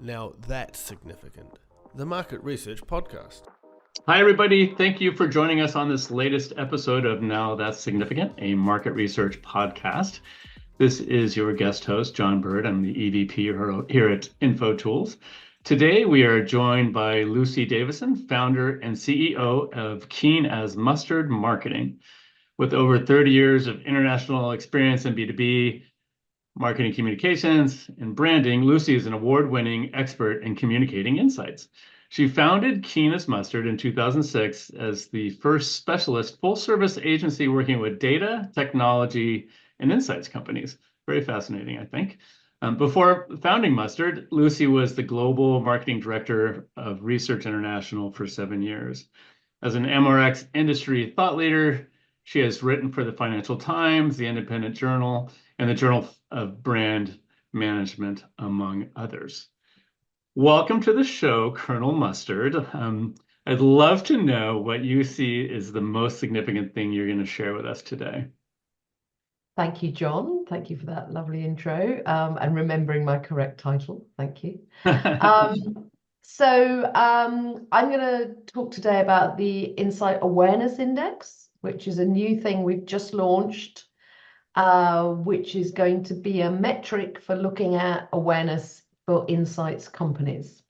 Now that's significant. The Market Research Podcast. Hi, everybody. Thank you for joining us on this latest episode of Now That's Significant, a market research podcast. This is your guest host, John Bird. I'm the EVP here at Infotools. Today, we are joined by Lucy Davison, founder and CEO of Keen as Mustard Marketing. With over 30 years of international experience in B2B, marketing communications, and branding, Lucy is an award-winning expert in communicating insights. She founded Keen as Mustard in 2006 as the first specialist full-service agency working with data, technology, and insights companies. Very fascinating, I think. Before founding Mustard, Lucy was the global marketing director of Research International for 7 years. As an MRX industry thought leader, she has written for the Financial Times, the Independent Journal, and the Journal of Brand Management, among others. Welcome to the show, Colonel Mustard. I'd love to know what you see is the most significant thing you're going to share with us today. Thank you, John. Thank you for that lovely intro and remembering my correct title. Thank you. I'm going to talk today about the Insight Awareness Index, which is a new thing we've just launched, which is going to be a metric for looking at awareness for insights companies.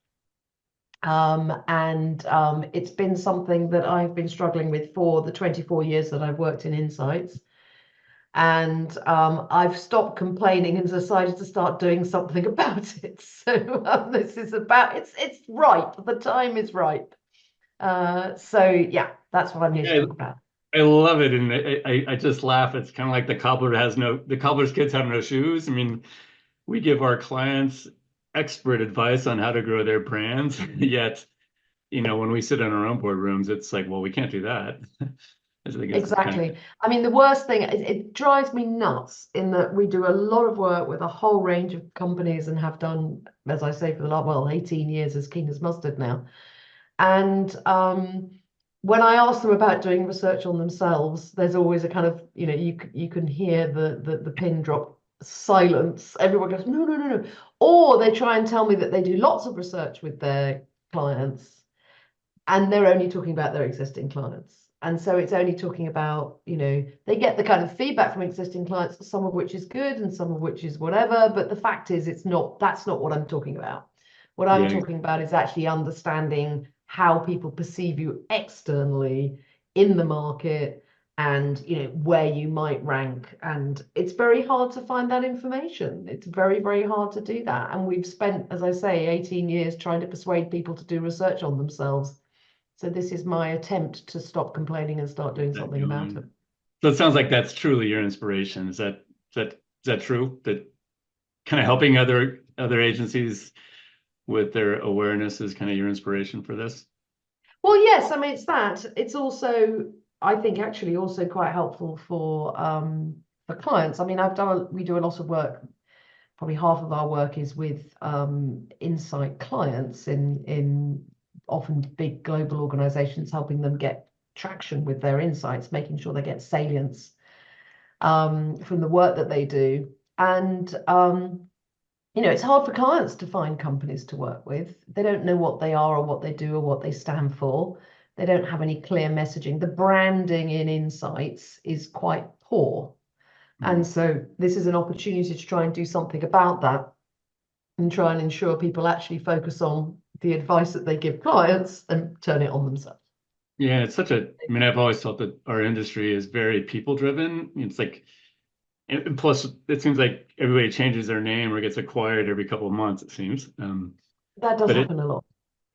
It's been something that I've been struggling with for the 24 years that I've worked in insights. And I've stopped complaining and decided to start doing something about it. So this is about, it's ripe. The time is ripe. That's what I'm here to talk about. I love it. And I just laugh. It's kind of like the cobbler's kids have no shoes. I mean, we give our clients expert advice on how to grow their brands. Yet, when we sit in our own boardrooms, it's like, well, we can't do that. Exactly. I mean, the worst thing, it drives me nuts in that we do a lot of work with a whole range of companies and have done, as I say, for the last, 18 years as Keen as Mustard now. And when I ask them about doing research on themselves, there's always a kind of, you can hear the pin drop silence. Everyone goes, no. Or they try and tell me that they do lots of research with their clients and they're only talking about their existing clients. And so it's only talking about, they get the kind of feedback from existing clients, some of which is good and some of which is whatever. But the fact is, that's not what I'm talking about. What I'm talking about is actually understanding how people perceive you externally in the market and, where you might rank. And it's very hard to find that information. It's very, very hard to do that. And we've spent, as I say, 18 years trying to persuade people to do research on themselves. So this is my attempt to stop complaining and start doing something about it. So it sounds like that's truly your inspiration. Is that true? That kind of helping other agencies with their awareness is kind of your inspiration for this? Well, yes. I mean, it's that. It's also, I think, actually also quite helpful for clients. I mean, we do a lot of work. Probably half of our work is with insight clients in often big global organizations, helping them get traction with their insights, making sure they get salience from the work that they do. And, it's hard for clients to find companies to work with. They don't know what they are or what they do or what they stand for. They don't have any clear messaging. The branding in insights is quite poor. And so this is an opportunity to try and do something about that and try and ensure people actually focus on the advice that they give clients and turn it on themselves. Yeah, I've always thought that our industry is very people driven. It's like, and plus it seems like everybody changes their name or gets acquired every couple of months, it seems. That does happen a lot.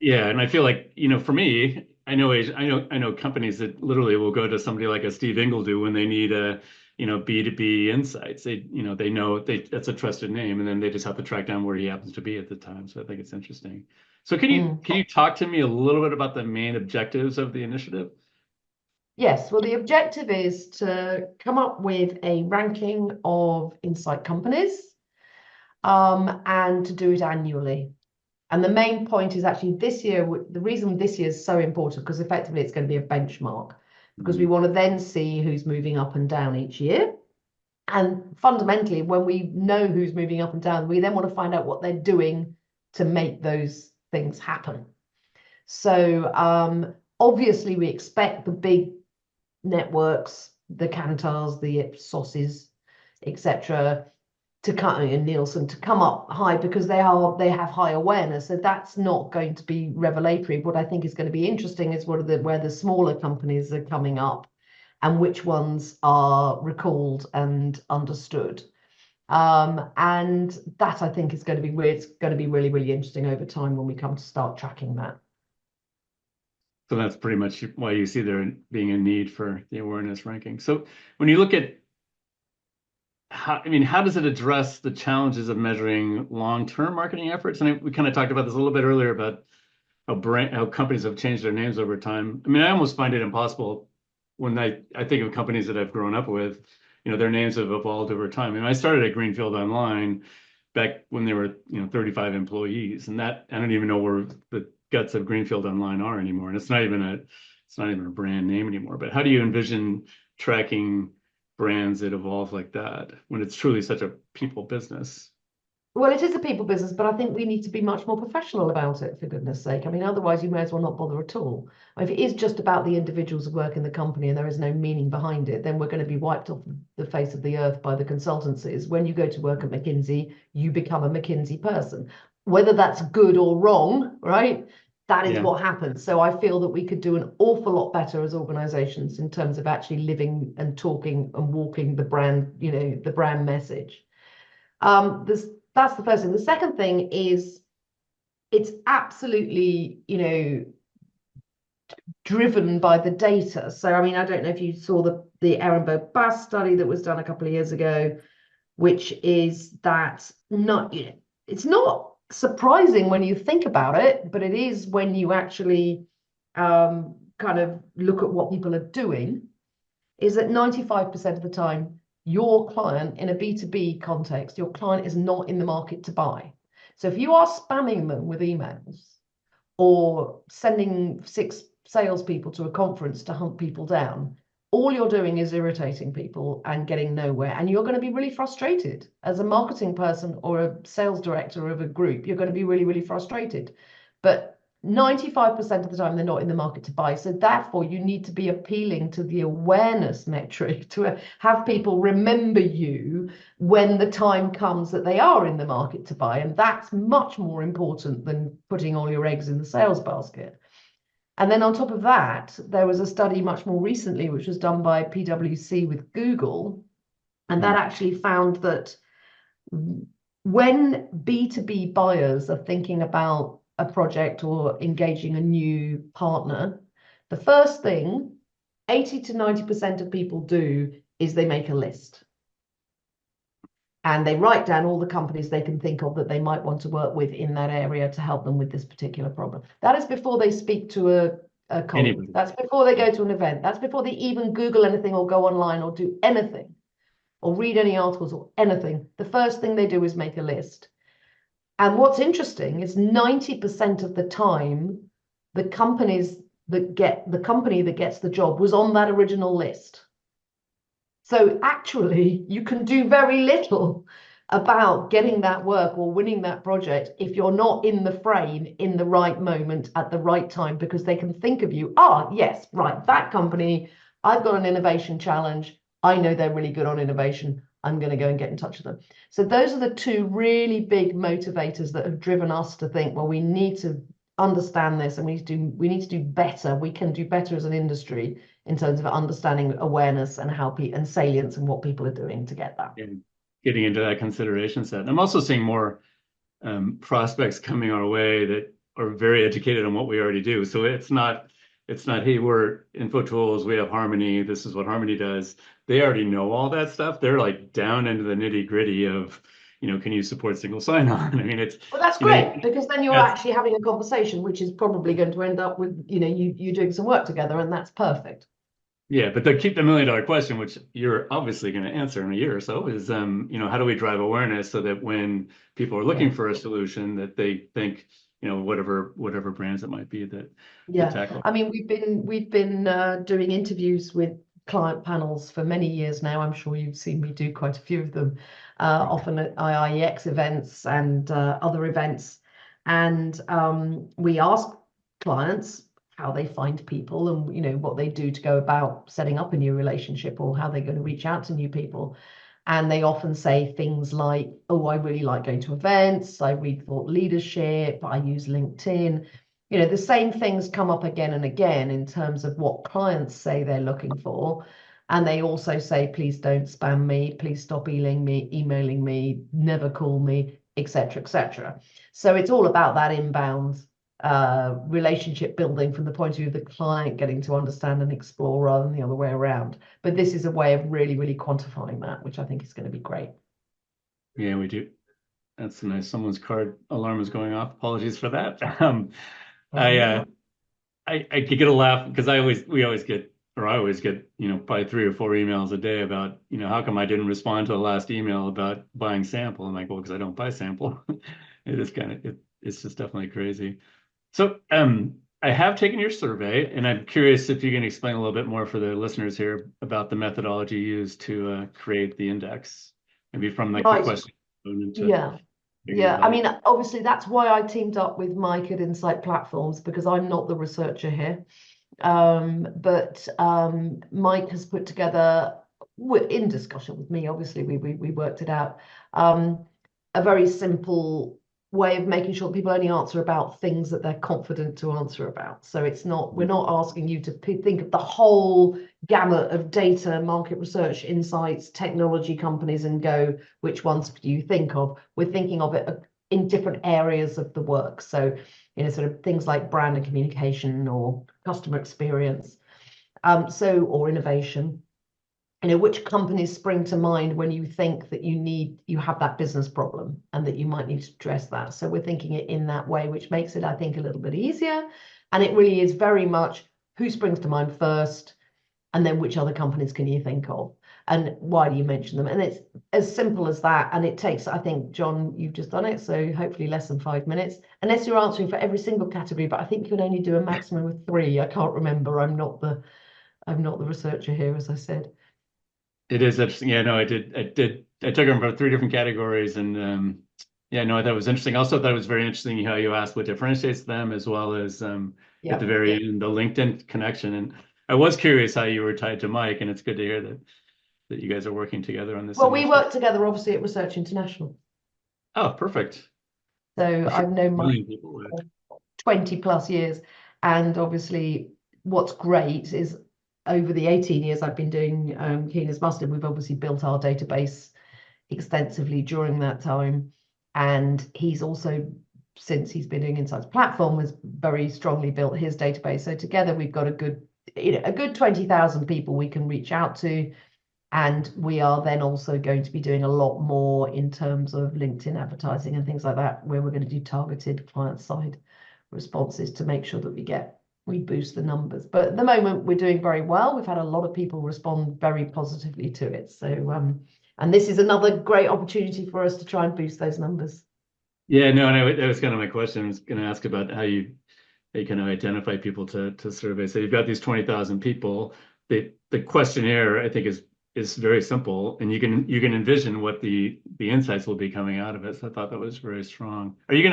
Yeah. And I feel like, for me, I know companies that literally will go to somebody like a Steve Ingledew when they need a, B2B insights. They know that's a trusted name, and then they just have to track down where he happens to be at the time. So I think it's interesting. So can you talk to me a little bit about the main objectives of the initiative? Yes, well, the objective is to come up with a ranking of insight companies and to do it annually. And the main point is actually this year, the reason this year is so important, because effectively it's going to be a benchmark, because we want to then see who's moving up and down each year. And fundamentally, when we know who's moving up and down, we then want to find out what they're doing to make those things happen. So obviously we expect the big networks, the Kantars, the Ipsoses, etc., to come, and Nielsen, to come up high because they have high awareness. So that's not going to be revelatory. What I think is going to be interesting is where the smaller companies are coming up and which ones are recalled and understood. And that I think is going to be weird. It's going to be really, really interesting over time when we come to start tracking that. So that's pretty much why you see there being a need for the awareness ranking. So when you look at how does it address the challenges of measuring long-term marketing efforts? And we kind of talked about this a little bit earlier about how companies have changed their names over time. I mean, I almost find it impossible when I think of companies that I've grown up with, their names have evolved over time. And I started at Greenfield Online back when there were, 35 employees, and that I don't even know where the guts of Greenfield Online are anymore. And it's not even a brand name anymore. But how do you envision tracking brands that evolve like that when it's truly such a people business? Well, it is a people business, but I think we need to be much more professional about it, for goodness sake. I mean, otherwise you may as well not bother at all. If it is just about the individuals who work in the company and there is no meaning behind it, then we're going to be wiped off the face of the earth by the consultancies. When you go to work at McKinsey, you become a McKinsey person. Whether that's good or wrong, right? That is what happens. So I feel that we could do an awful lot better as organizations in terms of actually living and talking and walking the brand, the brand message. That's the first thing. The second thing is it's absolutely, driven by the data. So, I mean, I don't know if you saw the Ehrenberg Bass study that was done a couple of years ago, which is that it's not surprising when you think about it, but it is when you actually kind of look at what people are doing, is that 95% of the time, your client in a B2B context, your client is not in the market to buy. So if you are spamming them with emails or sending 6 salespeople to a conference to hunt people down, all you're doing is irritating people and getting nowhere. And you're going to be really frustrated as a marketing person or a sales director of a group. You're going to be really, really frustrated. But 95% of the time, they're not in the market to buy. So therefore, you need to be appealing to the awareness metric to have people remember you when the time comes that they are in the market to buy. And that's much more important than putting all your eggs in the sales basket. And then on top of that, there was a study much more recently, which was done by PwC with Google. And that actually found that when B2B buyers are thinking about a project or engaging a new partner, the first thing 80 to 90% of people do is they make a list. And they write down all the companies they can think of that they might want to work with in that area to help them with this particular problem. That is before they speak to a colleague. That's before they go to an event. That's before they even Google anything or go online or do anything or read any articles or anything. The first thing they do is make a list. And what's interesting is 90% of the time, the company that gets the job was on that original list. So actually, you can do very little about getting that work or winning that project if you're not in the frame in the right moment at the right time, because they can think of you. Yes, right, that company, I've got an innovation challenge. I know they're really good on innovation. I'm going to go and get in touch with them. So those are the 2 really big motivators that have driven us to think, well, we need to understand this and we need to do better. We can do better as an industry in terms of understanding awareness and and salience and what people are doing to get that. And getting into that consideration set. And I'm also seeing more prospects coming our way that are very educated on what we already do. So it's not, hey, we're Infotools, we have Harmony, this is what Harmony does. They already know all that stuff. They're like down into the nitty gritty of, can you support single sign-on? I mean, well, that's great, because then you're actually having a conversation, which is probably going to end up with, you doing some work together, and that's perfect. Yeah, but keep the $1 million question, which you're obviously going to answer in a year or so, is, how do we drive awareness so that when people are looking for a solution, that they think, whatever brands it might be that tackle. I mean, we've been doing interviews with client panels for many years now. I'm sure you've seen me do quite a few of them, often at IIEX events and other events. And we ask clients how they find people and, you know, what they do to go about setting up a new relationship or how they're going to reach out to new people. And they often say things like, oh, I really like going to events. I read thought leadership. I use LinkedIn. You know, the same things come up again and again in terms of what clients say they're looking for. And they also say, please don't spam me. Please stop emailing me, never call me, etc., etc. So it's all about that inbound relationship building from the point of view of the client getting to understand and explore rather than the other way around. But this is a way of really, really quantifying that, which I think is going to be great. Yeah, we do. That's nice. Someone's card alarm is going off. Apologies for that. I could get a laugh because I always get, you know, probably 3 or 4 emails a day about, you know, how come I didn't respond to the last email about buying sample? I'm like, well, because I don't buy sample. It is it's just definitely crazy. So I have taken your survey, and I'm curious if you can explain a little bit more for the listeners here about the methodology used to create the index, maybe from like the question Yeah. Yeah, I mean, obviously that's why I teamed up with Mike at Insight Platforms, because I'm not the researcher here. But Mike has put together, in discussion with me, obviously we worked it out, a very simple way of making sure people only answer about things that they're confident to answer about. So it's not, we're not asking you to think of the whole gamut of data, market research, insights, technology companies and go, which ones do you think of? We're thinking of it in different areas of the work. So, you know, sort of things like brand and communication or customer experience, or innovation. You know, which companies spring to mind when you think that you have that business problem and that you might need to address that. So we're thinking it in that way, which makes it, I think, a little bit easier. And it really is very much who springs to mind first, and then which other companies can you think of, and why do you mention them? And it's as simple as that. And it takes, I think, John, you've just done it, so hopefully less than 5 minutes, unless you're answering for every single category. But I think you can only do a maximum of 3. I can't remember. I'm not the researcher here, as I said. It is interesting. Yeah, no, I took them for 3 different categories, and yeah, no, that was interesting. Also, thought it was very interesting how you asked what differentiates them, as well as at the very end, the LinkedIn connection. And I was curious how you were tied to Mike, and it's good to hear that you guys are working together on this. Well, we work together, obviously, at Research International. Oh, perfect. So I've known Mike for 20 plus years, and obviously, what's great is, over the 18 years I've been doing Keen as Mustard, we've obviously built our database extensively during that time. And he's also, since he's been doing Insights Platform, has very strongly built his database. So together we've got a good 20,000 people we can reach out to. And we are then also going to be doing a lot more in terms of LinkedIn advertising and things like that, where we're going to do targeted client side responses to make sure that we boost the numbers. But at the moment, we're doing very well. We've had a lot of people respond very positively to it. So, and this is another great opportunity for us to try and boost those numbers. Yeah, no, and that was kind of my question. I was going to ask about how you kind of identify people to survey. So you've got these 20,000 people. The questionnaire, I think, is very simple, and you can envision what the insights will be coming out of it. So I thought that was very strong. Are you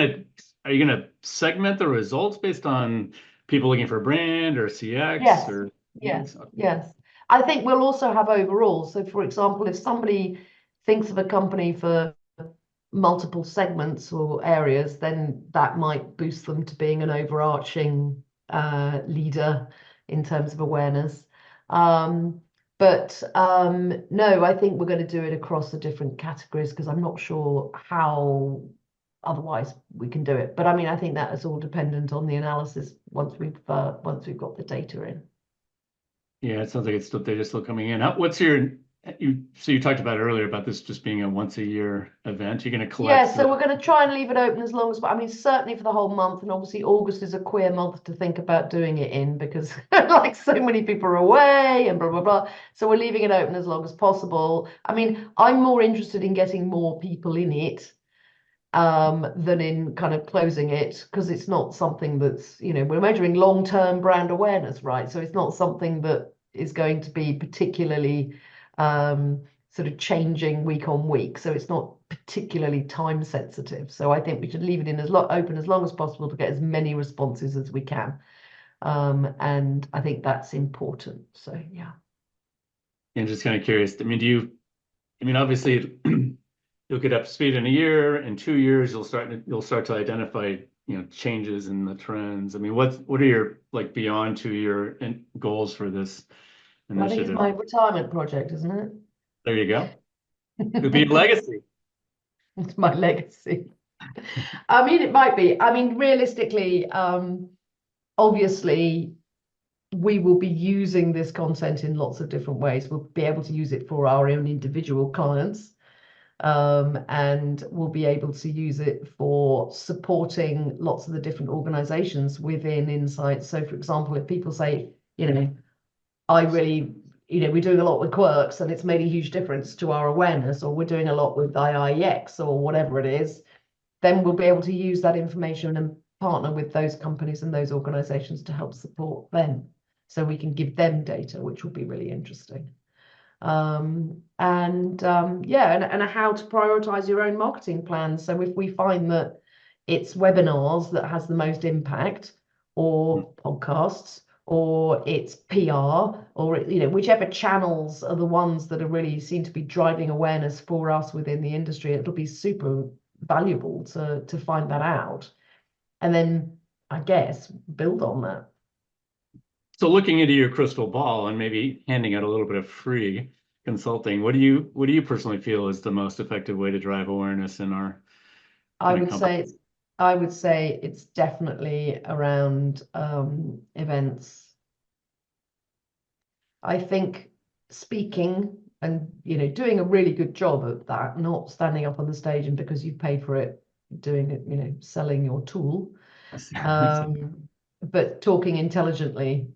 gonna segment the results based on people looking for brand or CX? Yes. Or Yes. I think we'll also have overall. So, for example, if somebody thinks of a company for multiple segments or areas, then that might boost them to being an overarching leader in terms of awareness. But no, I think we're going to do it across the different categories, because I'm not sure how otherwise we can do it. But I mean, I think that is all dependent on the analysis once we've got the data in. Yeah, it sounds like they're just still coming in. So you talked about earlier about this just being a once a year event. You're going to collect. Yeah, so we're going to try and leave it open as long as, I mean, certainly for the whole month. And obviously August is a queer month to think about doing it in, because like so many people are away and blah, blah, blah. So we're leaving it open as long as possible. I mean, I'm more interested in getting more people in it than in kind of closing it, because it's not something that's, you know, we're measuring long-term brand awareness, right? So it's not something that is going to be particularly sort of changing week on week. So it's not particularly time sensitive. So I think we should leave it in as open as long as possible to get as many responses as we can. And I think that's important. So yeah. And just kind of curious, I mean, obviously you'll get up to speed in a year, in 2 years, you'll start to identify, changes in the trends. I mean, what are your, like, beyond 2 year goals for this Well, I think it's initiative? my retirement project, isn't it? There you go. It would be your legacy. It's my legacy. I mean, it might be. I mean, realistically, obviously, we will be using this content in lots of different ways. We'll be able to use it for our own individual clients, and we'll be able to use it for supporting lots of the different organizations within Insights. So, for example, if people say, I really, we're doing a lot with Quirks and it's made a huge difference to our awareness, or we're doing a lot with IIEX or whatever it is, then we'll be able to use that information and partner with those companies and those organizations to help support them. So we can give them data, which will be really interesting. And how to prioritize your own marketing plans. So if we find that it's webinars that has the most impact, or podcasts, or it's PR, or whichever channels are the ones that are really seem to be driving awareness for us within the industry, it'll be super valuable to find that out, and then I guess build on that. So looking into your crystal ball and maybe handing out a little bit of free consulting, what do you personally feel is the most effective way to drive awareness in our I would say it's definitely around events. I think speaking and doing a really good job at that, not standing up on the stage and because you've paid for it, doing it, selling your tool, but talking intelligently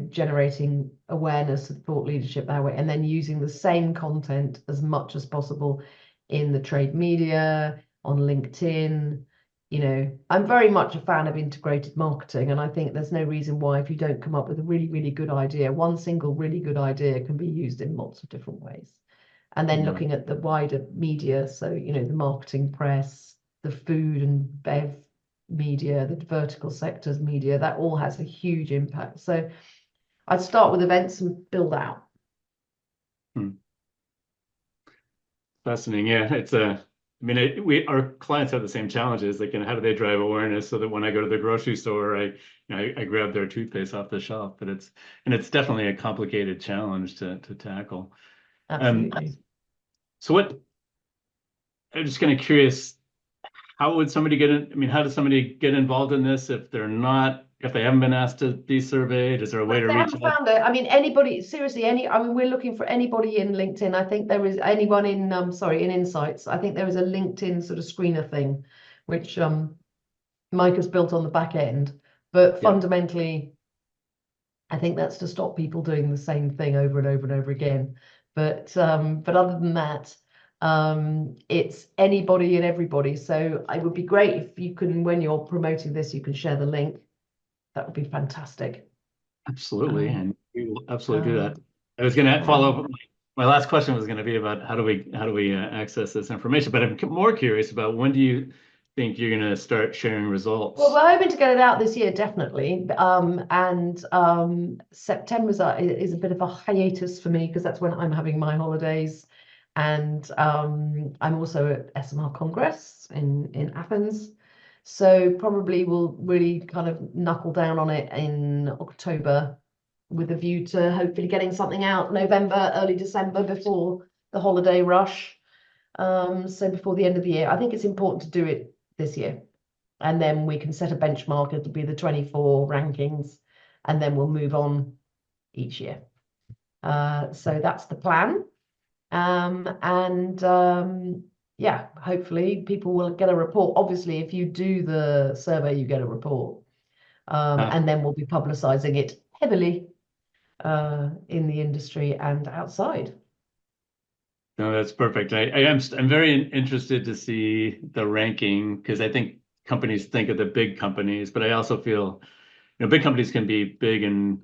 generating awareness and thought leadership that way, and then using the same content as much as possible in the trade media, on LinkedIn. I'm very much a fan of integrated marketing, and I think there's no reason why, if you don't come up with a really, really good idea, one single really good idea can be used in lots of different ways. And then looking at the wider media, so the marketing press, the food and bev media, the vertical sectors media, that all has a huge impact. So I'd start with events and build out. Fascinating. Yeah, our clients have the same challenges. Like, how do they drive awareness so that when I go to the grocery store, I grab their toothpaste off the shelf? But it's definitely a complicated challenge to tackle. Absolutely. So I'm just kind of curious, how would somebody get in? I mean, how does somebody get involved in this if they haven't been asked to be surveyed? Is there a way to reach out? Found it. I mean, anybody, seriously, we're looking for anybody in LinkedIn. I think there is anyone in Insights. I think there is a LinkedIn sort of screener thing, which Mike has built on the back end. But fundamentally, I think that's to stop people doing the same thing over and over and over again. But other than that, it's anybody and everybody. So it would be great if you can, when you're promoting this, you can share the link. That would be fantastic. Absolutely, and we will absolutely do that. I was going to follow up. My last question was going to be about how do we access this information, but I'm more curious about, when do you think you're going to start sharing results? Well, we're hoping to get it out this year, definitely. September is a bit of a hiatus for me, because that's when I'm having my holidays, and I'm also at SMR Congress in Athens. So probably we'll really kind of knuckle down on it in October, with a view to hopefully getting something out November, early December, before the holiday rush. So before the end of the year. I think it's important to do it this year. And then we can set a benchmark. It'll be the 24 rankings, and then we'll move on each year. So that's the plan. Hopefully people will get a report. Obviously, if you do the survey, you get a report. And then we'll be publicizing it heavily in the industry and outside. No, that's perfect. I'm very interested to see the ranking, because I think companies think of the big companies, but I also feel, big companies can be big and,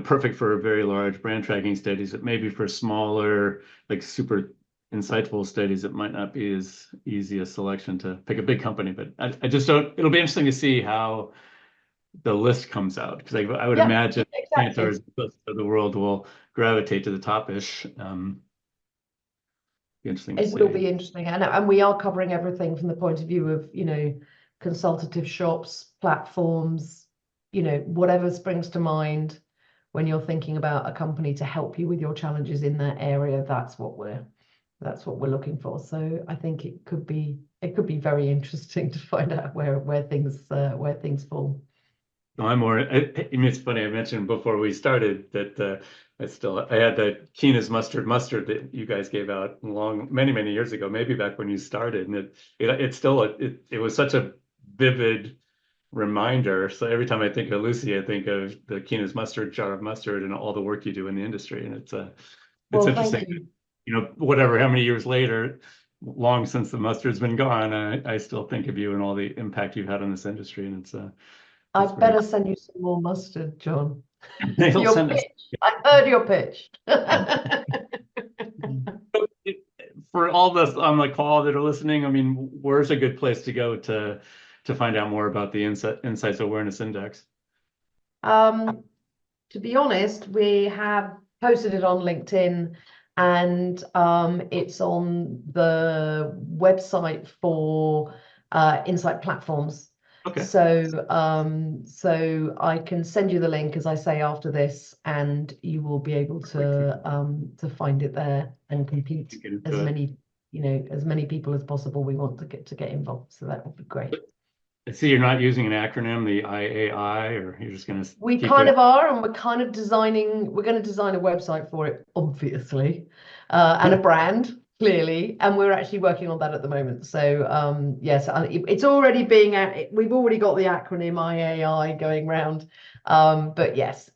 perfect for very large brand tracking studies, but maybe for smaller, like super insightful studies, it might not be as easy a selection to pick a big company. But I just don't. It'll be interesting to see how the list comes out, because I would Yeah, imagine exactly. Kantar's of the world will gravitate to the top-ish. Be interesting to It will see. be interesting, and we are covering everything from the point of view of, consultative shops, platforms, whatever springs to mind when you're thinking about a company to help you with your challenges in that area. That's what we're looking for. So I think it could be very interesting to find out where things fall. No, I'm more. I mean, it's funny. I mentioned before we started that I had that keen as mustard that you guys gave out many years ago, maybe back when you started, and it was such a vivid reminder. So every time I think of Lucy, I think of the keen as mustard jar of mustard and all the work you do in the industry, and it's Well, thank interesting. you. Whatever, how many years later, long since the mustard's been gone, I still think of you and all the impact you've had on this industry, and I it's very better cool. send you some more mustard, John. They'll Your send us. pitch. I heard your pitch. For all this on the call that are listening, I mean, where's a good place to go to find out more about the Insights Awareness Index? To be honest, we have posted it on LinkedIn, and it's on the website for Insight Platforms. Okay. So I can send you the link, as I say, after this, and you will be able to find it there and complete as many people as possible. We want to get involved, so that would be great. I see you're not using an acronym, the IAI, or you're just going to We keep kind it? of are, and we're going to design a website for it, obviously, and a brand, clearly, and we're actually working on that at the moment. So yes, it's already we've already got the acronym IAI going round, but yes,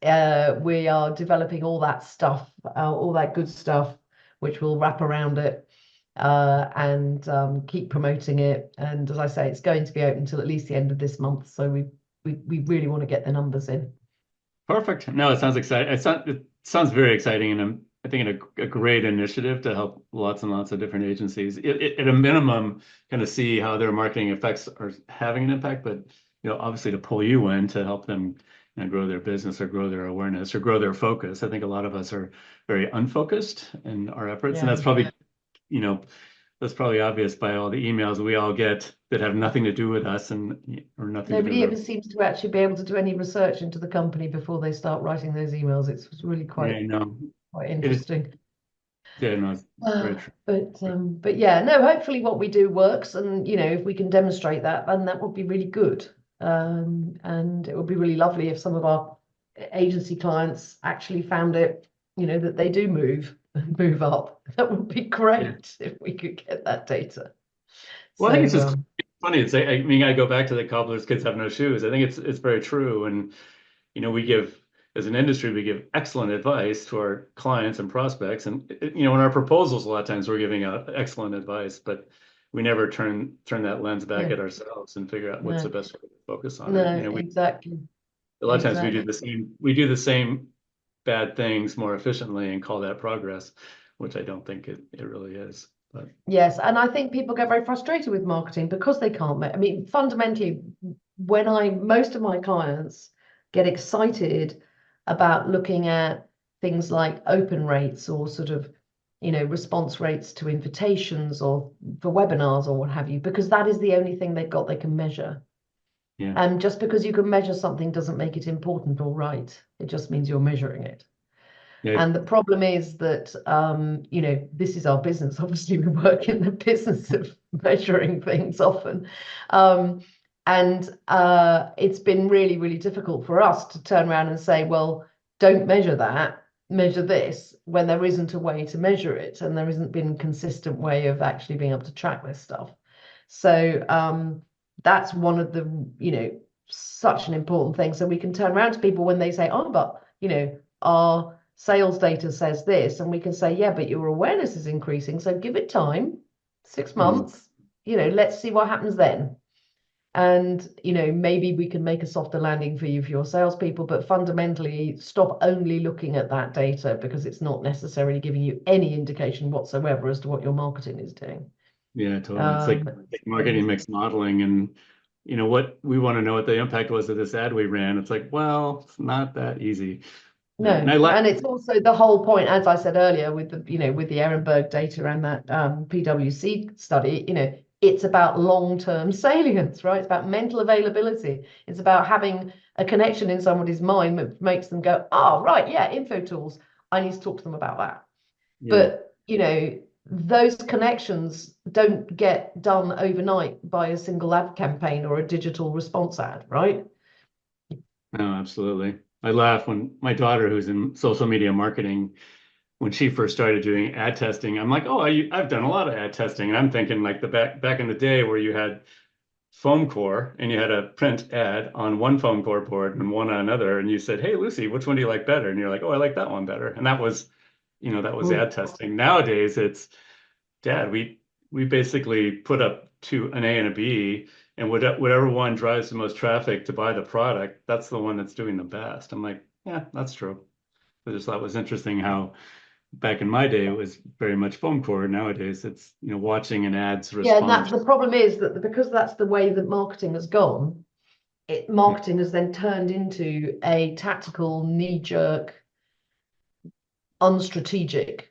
we are developing all that stuff, all that good stuff, which will wrap around it, and keep promoting it. And as I say, it's going to be open until at least the end of this month, so we really want to get the numbers in. Perfect. No, it sounds exciting. It sounds very exciting, and I think a great initiative to help lots and lots of different agencies, at a minimum, kind of see how their marketing effects are having an impact, but obviously to pull you in to help them grow their business or grow their awareness or grow their focus. I think a lot of us are very unfocused in our efforts, and that's probably obvious by all the emails we all get that have nothing to do with us or nothing to do Nobody with ever seems to actually be able to do any research into the company before they start writing those emails. It's really yeah, no, quite it is. interesting. Yeah, no, it's very true. But yeah, no, hopefully what we do works, and if we can demonstrate that, then that would be really good. And it would be really lovely if some of our agency clients actually found it, that they do move up. That would be great if we could get that data. Well, I think it's just So funny. I mean, I go back to the cobbler's kids have no shoes. I think it's very true. And, as an industry, we give excellent advice to our clients and prospects. And, in our proposals, a lot of times we're giving out excellent advice, but we never turn that lens back no, at ourselves and figure out what's the no, best way to focus on it. no, exactly. A lot of times we do the same bad things more efficiently and call that progress, which I don't think it really is. But Yes, and I think people get very frustrated with marketing because they can't. I mean, fundamentally, most of my clients get excited about looking at things like open rates or sort of, response rates to invitations or for webinars or what have you, because that is the only thing they've got they can measure. yeah, And just because you can measure something doesn't make it important or right. It just means you're measuring it. yeah, And the problem is that, this is our business. Obviously, we work in the business of measuring things often. And it's been really, really difficult for us to turn around and say, well, don't measure that, measure this, when there isn't a way to measure it. And there isn't been a consistent way of actually being able to track this stuff. So that's one of the, such an important thing. So we can turn around to people when they say, oh, but, our sales data says this, and we can say, yeah, but your awareness is increasing, so give it time, 6 months, let's see what happens then. And, maybe we can make a softer landing for you, for your salespeople, but fundamentally stop only looking at that data, because it's not necessarily giving you any indication whatsoever as to what your marketing is doing. Yeah, totally. It's like marketing mix modeling, and what we want to know what the impact was of this ad we ran. It's like, well, it's not that easy. No, and it's also the whole point, as I said earlier, with the with the Ehrenberg data and that PwC study, it's about long-term salience, right? It's about mental availability. It's about having a connection in somebody's mind that makes them go, oh, right, yeah, Infotools, I need to talk to them about that. Yeah. But, those connections don't get done overnight by a single ad campaign or a digital response ad, right? No, absolutely. I laugh when my daughter, who's in social media marketing, when she first started doing ad testing, I'm like, oh, I've done a lot of ad testing. And I'm thinking like the back in the day where you had foam core and you had a print ad on one foam core board and one on another. And you said, hey, Lucy, which one do you like better? And you're like, oh, I like that one better. And that was ad testing. Nowadays, it's, Dad, we basically put up an A and a B, and whatever one drives the most traffic to buy the product, that's the one that's doing the best. I'm like, yeah, that's true. I just thought it was interesting how back in my day it was very much foam core. Nowadays it's watching an ad's response. Yeah, and that's the problem, is that because that's the way that marketing has gone, marketing has then turned into a tactical, knee-jerk, unstrategic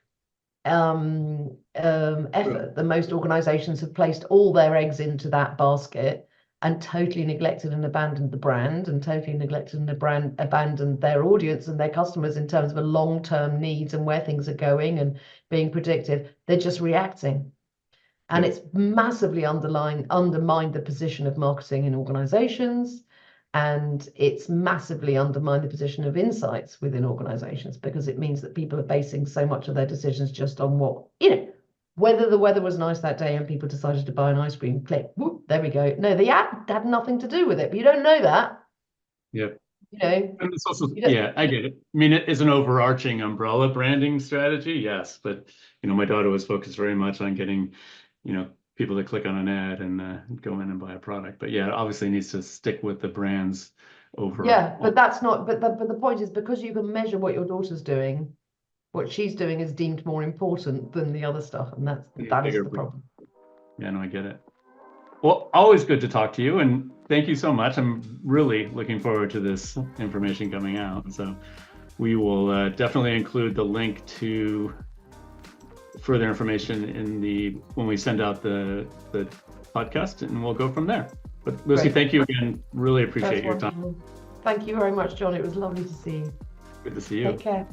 effort. That most organizations have placed all their eggs into that basket and totally neglected and abandoned the brand, and totally neglected and abandoned their audience and their customers in terms of a long-term needs and where things are going and being predictive. They're just reacting. And it's massively undermined the position of marketing in organizations, and it's massively undermined the position of insights within organizations, because it means that people are basing so much of their decisions just on what, whether the weather was nice that day and people decided to buy an ice cream, click, whoop, there we go. No, the ad had nothing to do with it, but you don't know that. Yep. And it's also, I get it. I mean, it is an overarching umbrella branding strategy, yes, but my daughter was focused very much on getting, people to click on an ad and go in and buy a product. But yeah, it obviously needs to stick with the brands over. Yeah, but that's not. But the point is, because you can measure what your daughter's doing, what she's doing is deemed more important than the other stuff, and that is the problem. Yeah, no, I get it. Well, always good to talk to you, and thank you so much. I'm really looking forward to this information coming out. So we will definitely include the link to further information when we send out the podcast, and we'll go from there. But Lucy, Thank you again. Really appreciate your time. Thank you very much, John. It was lovely to see you. Good to see you. Take care.